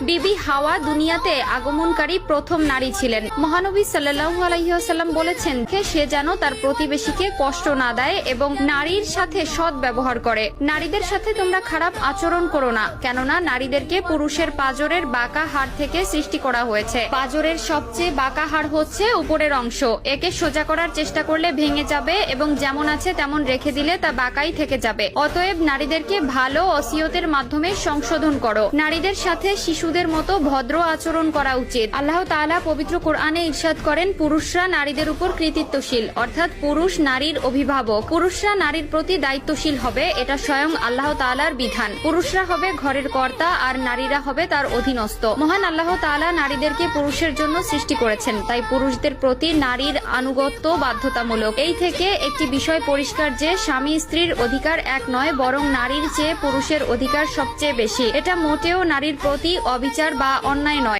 বিবি হাওয়া দুনিয়াতে আগমনকারী প্রথম নারী ছিলেন। মহানবী সাল্লাল্লাহু আলাইহি ওয়াসাল্লাম বলেছেন, সে যেন তার প্রতিবেশীকে কষ্ট না দেয় এবং নারীর সাথে সৎ ব্যবহার করে। নারীদের সাথে তোমরা খারাপ আচরণ করো না, কেননা নারীদেরকে পুরুষের পাঁজরের বাঁকা হাড় থেকে সৃষ্টি করা হয়েছে। পাঁজরের সবচেয়ে বাঁকা হাড় হচ্ছে উপরের অংশ। একে সোজা করার চেষ্টা করলে ভেঙে যাবে এবং যেমন আছে তেমন রেখে দিলে তা বাঁকাই থেকে যাবে। অতএব নারীদেরকে ভালো ওসিয়তের মাধ্যমে সংশোধন করো। নারীদের সাথে শিশুদের মতো ভদ্র আচরণ করা উচিত। আল্লাহ তাআলা পবিত্র কোরআনে ইরশাদ করেন, পুরুষরা নারীদের উপর কৃতিত্বশীল, অর্থাৎ পুরুষ নারীর অভিভাবক। পুরুষরা নারীর প্রতি দায়িত্বশীল হবে, এটা স্বয়ং আল্লাহ তাআলার বিধান। পুরুষরা হবে ঘরের কর্তা আর নারীরা হবে তার অধীনস্থ। মহান আল্লাহ তাআলা নারীদেরকে পুরুষের জন্য সৃষ্টি করেছেন, তাই পুরুষদের প্রতি নারীর আনুগত্য বাধ্যতামূলক। এই থেকে একটি বিষয় পরিষ্কার যে স্বামী স্ত্রীর অধিকার এক নয়, বরং নারীর চেয়ে পুরুষের অধিকার সবচেয়ে বেশি। এটা মোটেও নারীর প্রতি অবিচার বা অন্যায় নয়।